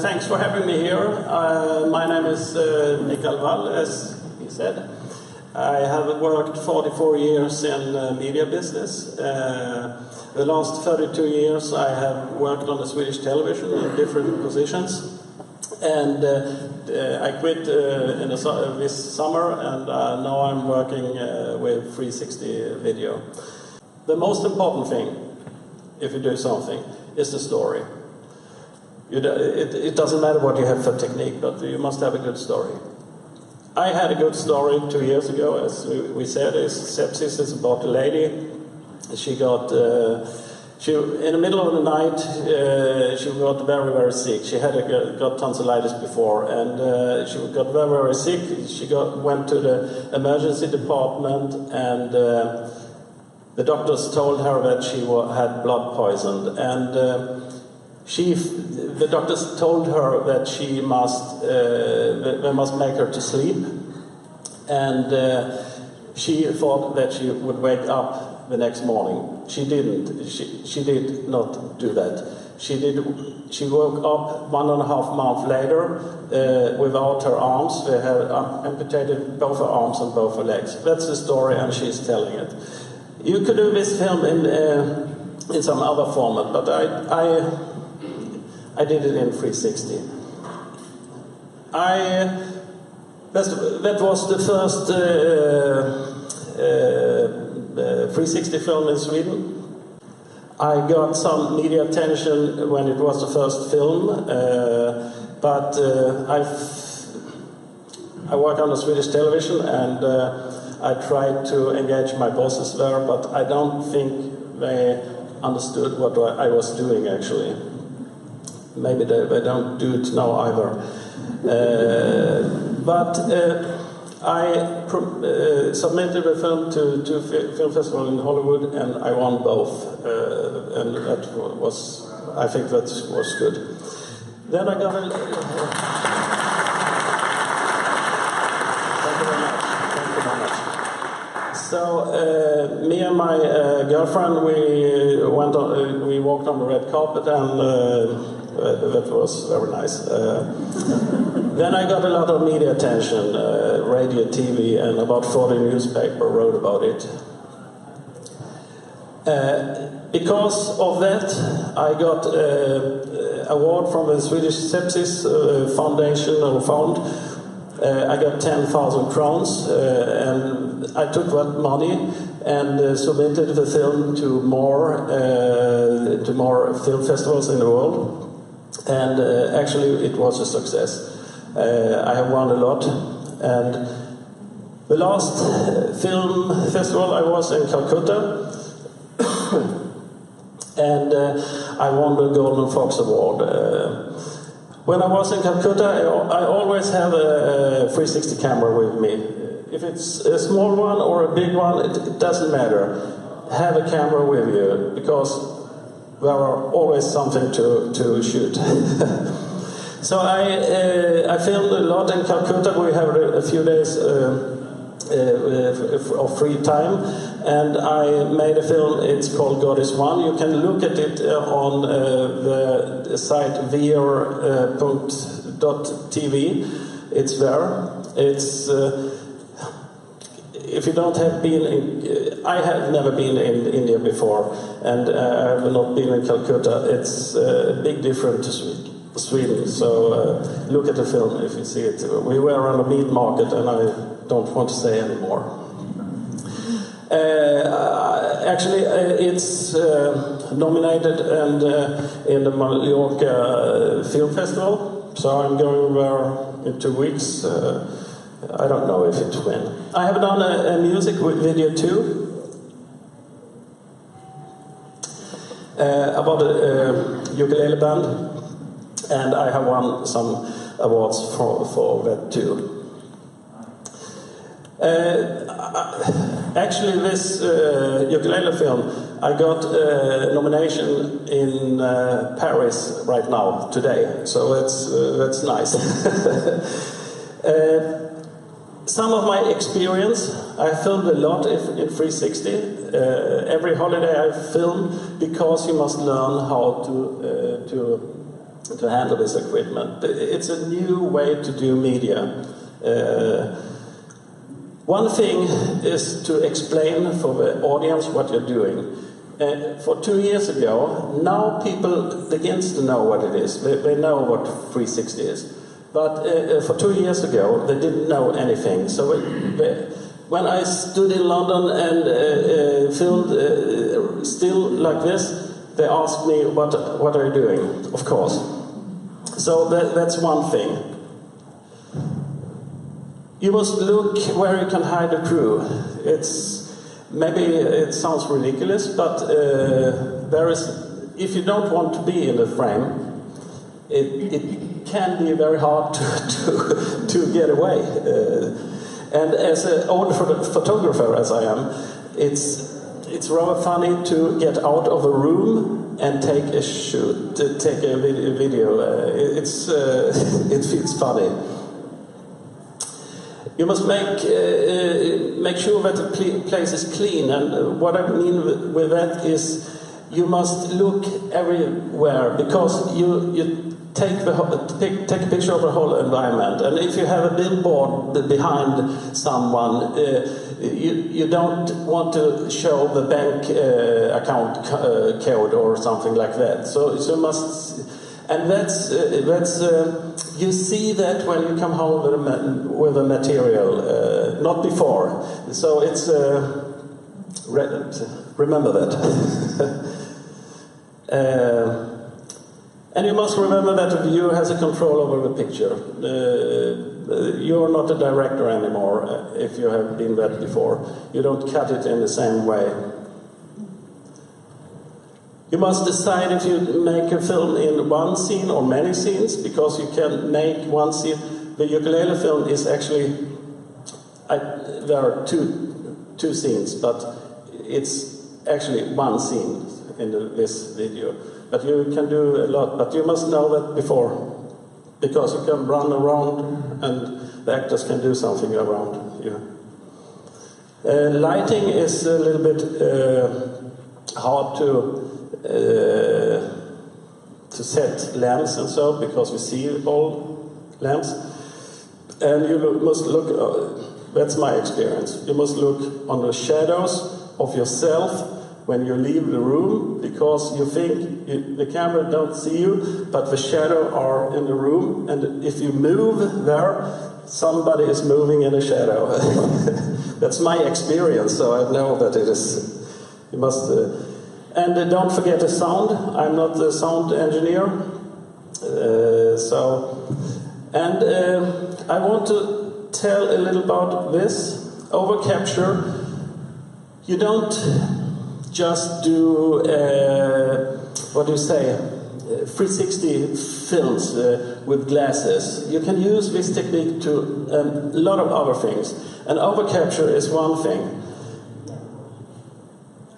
Thanks for having me here. My name is Mikael Wall, as he said. I have worked 44 years in media business. The last 32 years I have worked on the Swedish television in different positions. And I quit this summer, and now I'm working with 360 video. The most important thing, if you do something, is the story. It doesn't matter what you have for technique, but you must have a good story. I had a good story 2 years ago, as we said. Sepsis is about a lady. She got, in the middle of the night, she got very, very sick. She had got tonsillitis before, and she got very, very sick. She went to the emergency department, and the doctors told her that she had blood poisoned, and the doctors told her that they must make her to sleep, and she thought that she would wake up the next morning. She didn't. She did not do that. She woke up 1.5 months later without her arms. They had amputated both her arms and both her legs. That's the story, and she's telling it. You could do this film in some other format, but I did it in 360. That was the first 360 film in Sweden. I got some media attention when it was the first film, but I work on the Swedish television, and I tried to engage my bosses there, but I don't think they understood what I was doing, actually. Maybe they don't do it now either. But I submitted the film to two film festivals in Hollywood, and I won both. And that was, I think that was good. Then I got a... Thank you very much. Thank you very much. So me and my girlfriend, we walked on the red carpet, and that was very nice. Then I got a lot of media attention, radio, TV, and about 40 newspapers wrote about it. Because of that, I got an award from the Swedish Sepsis Foundation or Fund. I got 10,000 crowns, and I took that money and submitted the film to more film festivals in the world. And actually, it was a success. I have won a lot. And the last film festival, I was in Calcutta, and I won the Golden Fox Award. When I was in Calcutta, I always have a 360 camera with me. If it's a small one or a big one, it doesn't matter. Have a camera with you, because there are always something to shoot. So I filmed a lot in Calcutta. We have a few days of free time, and I made a film. It's called God is One. You can look at it on the site vr.tv. It's there. It's if you don't have been in, I have never been in India before, and I have not been in Calcutta. It's a big difference to Sweden, so look at the film if you see it. We were on a meat market, and I don't want to say anymore. Actually, it's nominated and in the Mallorca Film Festival, so I'm going there in 2 weeks. I don't know if it wins. I have done a music video too, about a ukulele band, and I have won some awards for that too. Actually, this ukulele film, I got a nomination in Paris right now, today, so that's nice. Some of my experience, I filmed a lot in 360. Every holiday I film, because you must learn how to to handle this equipment. It's a new way to do media. One thing is to explain for the audience what you're doing. For 2 years ago, now people begin to know what it is. They know what 360 is. But for 2 years ago, they didn't know anything. So when I stood in London and filmed still like this, they asked me, what are you doing? Of course. So that's one thing. You must look where you can hide a crew. Maybe it sounds ridiculous, but if you don't want to be in the frame, it can be very hard to get away. And as an old photographer as I am, it's rather funny to get out of a room and take a shoot, take a video. It feels funny. You must make sure that the place is clean, and what I mean with that is you must look everywhere, because you take a picture of the whole environment, and if you have a billboard behind someone, you don't want to show the bank account code or something like that. So you must. And that's you see that when you come home with a material, not before. So it's remember that. And you must remember that the viewer has a control over the picture. You're not a director anymore if you have been that before. You don't cut it in the same way. You must decide if you make a film in one scene or many scenes, because you can make one scene. The ukulele film is actually, there are two scenes, but it's actually one scene in this video. But you can do a lot, but you must know that before, because you can run around and the actors can do something around you. Lighting is a little bit hard to set lamps and so, because we see all lamps, and you must look, that's my experience, you must look on the shadows of yourself when you leave the room, because you think the camera don't see you, but the shadow are in the room, and if you move there, somebody is moving in a shadow. That's my experience, so I know that it is, you must and don't forget the sound. I'm not the sound engineer. I want to tell a little about this. Overcapture, you don't just do, 360 films with glasses. You can use this technique to a lot of other things. And overcapture is one thing.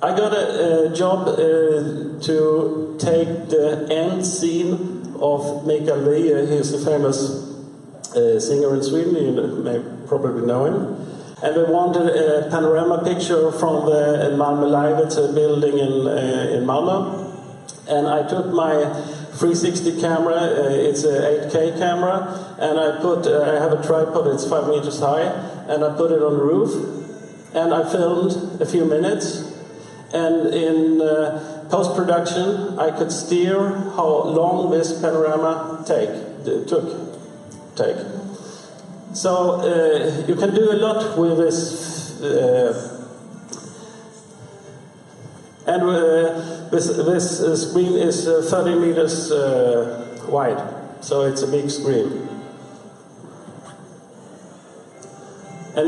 I got a job to take the end scene of Mikael Wiehe. He's a famous singer in Sweden, you may probably know him. And we wanted a panorama picture from the Malmö Live, it's a building in Malmö. And I took my 360 camera, it's an 8K camera, and I have a tripod, it's 5 meters high, and I put it on the roof. And I filmed a few minutes. And in post-production, I could steer how long this panorama took. So you can do a lot with this. This screen is 30 meters wide, so it's a big screen. And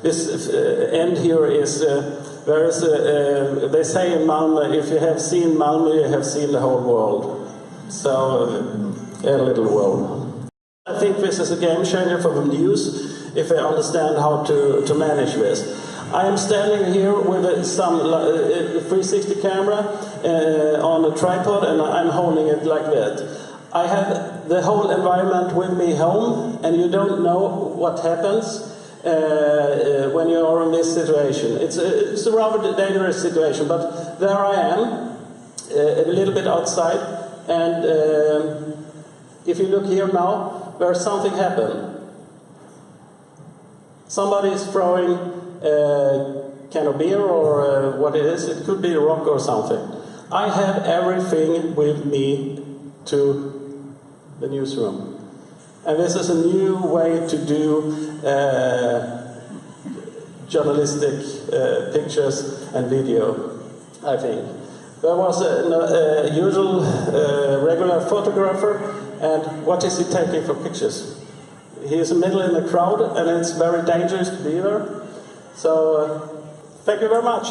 this end here is, they say in Malmö, if you have seen Malmö, you have seen the whole world. So, a little world. I think this is a game changer for the news, if they understand how to manage this. I am standing here with some 360 camera on a tripod, and I'm holding it like that. I have the whole environment with me home, and you don't know what happens when you are in this situation. It's a rather dangerous situation, but there I am, a a little bit outside, and if you look here now, where something happened. Somebody is throwing a can of beer or what it is. It could be a rock or something. I have everything with me to the newsroom. And this is a new way to do journalistic pictures and video, I think. There was a usual regular photographer, and what is he taking for pictures? He is in the middle in the crowd, and it's very dangerous to be there. So, thank you very much.